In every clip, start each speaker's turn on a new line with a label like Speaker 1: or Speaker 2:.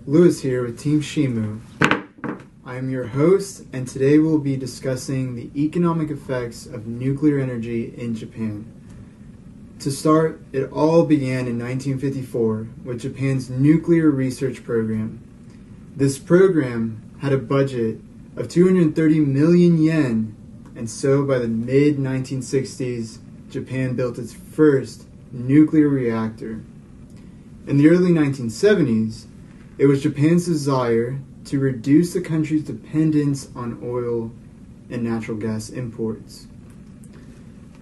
Speaker 1: Lewis here with Team Chimu. I am your host, and today we'll be discussing the economic effects of nuclear energy in Japan. To start, it all began in 1954 with Japan's nuclear research program. This program had a budget of 230 million yen, and so by the mid-1960s, Japan built its first nuclear reactor. In the early 1970s, it was Japan's desire to reduce the country's dependence on oil and natural gas imports.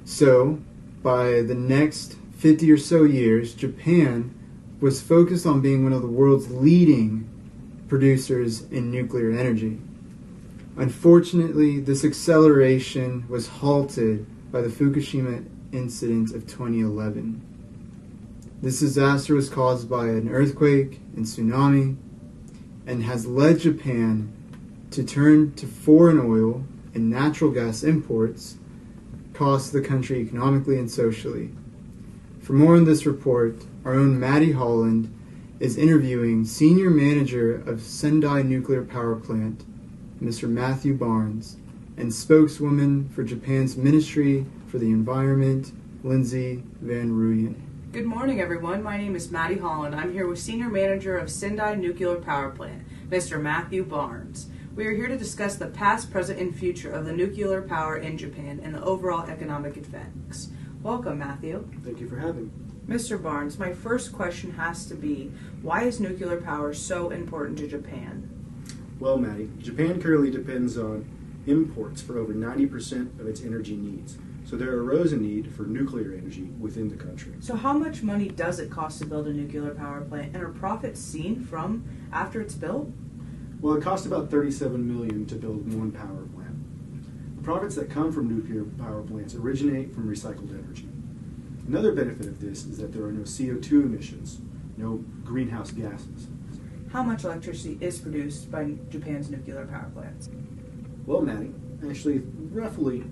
Speaker 1: So, by the next 50 or so years, Japan was focused on being one of the world's leading producers in nuclear energy. Unfortunately, this acceleration was halted by the Fukushima incident of 2011. This disaster was caused by an earthquake and tsunami and has led Japan to turn to foreign oil and natural gas imports, cost the country economically and socially. For more on this report, our own Maddie Holland is interviewing Senior Manager of Sendai Nuclear Power Plant, Mr. Matthew Barnes, and spokeswoman for Japan's Ministry for the Environment, Lindsay Van Ruyen.
Speaker 2: Good morning, everyone. My name is Maddie Holland. I'm here with Senior Manager of Sendai Nuclear Power Plant, Mr. Matthew Barnes. We are here to discuss the past, present, and future of the nuclear power in Japan and the overall economic effects. Welcome, Matthew.
Speaker 3: Thank you for having me.
Speaker 2: Mr. Barnes, my first question has to be, why is nuclear power so important to Japan?
Speaker 3: Well, Maddie, Japan currently depends on imports for over 90% of its energy needs. So there arose a need for nuclear energy within the country.
Speaker 2: So how much money does it cost to build a nuclear power plant, and are profits seen from after it's built?
Speaker 3: Well, it cost about $37 million to build one power plant. The profits that come from nuclear power plants originate from recycled energy. Another benefit of this is that there are no CO2 emissions, no greenhouse gases.
Speaker 2: How much electricity is produced by Japan's nuclear power plants?
Speaker 3: Well, Maddie, actually roughly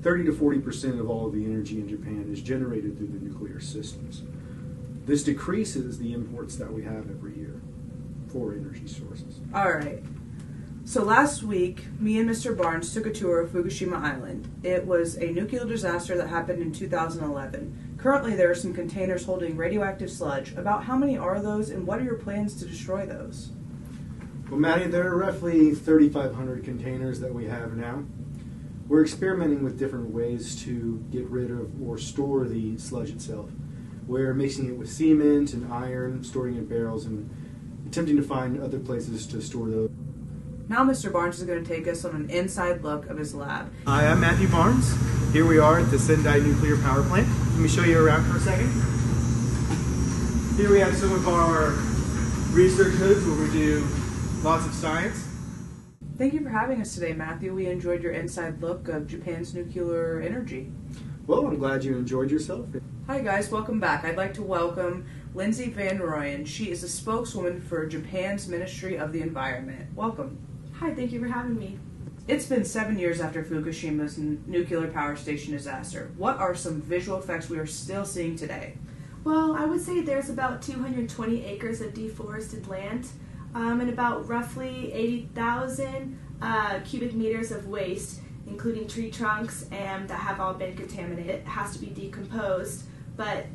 Speaker 3: 30 to 40% of all of the energy in Japan is generated through the nuclear systems. This decreases the imports that we have every year for energy sources.
Speaker 2: All right. So last week, me and Mr. Barnes took a tour of Fukushima Island. It was a nuclear disaster that happened in 2011. Currently, there are some containers holding radioactive sludge. About how many are those, and what are your plans to destroy those?
Speaker 3: Well, Maddie, there are roughly 3,500 containers that we have now. We're experimenting with different ways to get rid of or store the sludge itself. We're mixing it with cement and iron, storing it in barrels, and attempting to find other places to store those.
Speaker 2: Now Mr. Barnes is going to take us on an inside look of his lab.
Speaker 4: Hi, I'm Matthew Barnes. Here we are at the Sendai Nuclear Power Plant. Let me show you around for a second. Here we have some of our research hoods where we do lots of science.
Speaker 2: Thank you for having us today, Matthew. We enjoyed your inside look of Japan's nuclear energy.
Speaker 3: Well, I'm glad you enjoyed yourself.
Speaker 2: Hi guys, welcome back. I'd like to welcome Lindsay Van Ruyen. She is a spokeswoman for Japan's Ministry of the Environment. Welcome.
Speaker 5: Hi, thank you for having me.
Speaker 2: It's been 7 years after Fukushima's nuclear power station disaster. What are some visual effects we are still seeing today?
Speaker 5: Well, I would say there's about 220 acres of deforested land and about roughly 80,000 cubic meters of waste, including tree trunks, and that have all been contaminated. It has to be decomposed, but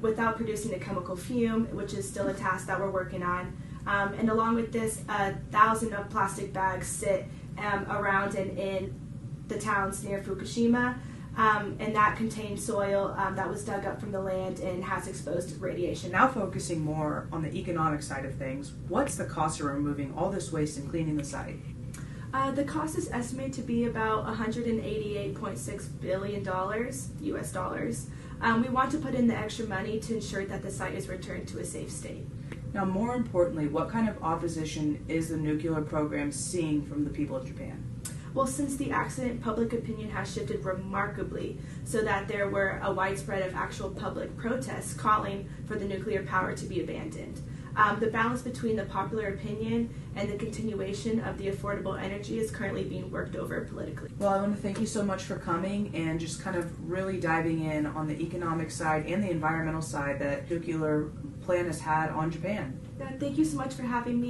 Speaker 5: without producing a chemical fume, which is still a task that we're working on. And along with this, 1,000 of plastic bags sit around and in the towns near Fukushima, and that contains soil that was dug up from the land and has exposed radiation.
Speaker 2: Now focusing more on the economic side of things, what's the cost of removing all this waste and cleaning the site?
Speaker 5: The cost is estimated to be about $188.6 billion US dollars. We want to put in the extra money to ensure that the site is returned to a safe state.
Speaker 2: Now, more importantly, what kind of opposition is the nuclear program seeing from the people of Japan?
Speaker 5: Well, since the accident, public opinion has shifted remarkably so that there were a widespread of actual public protests calling for the nuclear power to be abandoned. The balance between the popular opinion and the continuation of the affordable energy is currently being worked over politically.
Speaker 2: Well, I want to thank you so much for coming and just kind of really diving in on the economic side and the environmental side that nuclear plant has had on Japan.
Speaker 5: Thank you so much for having me.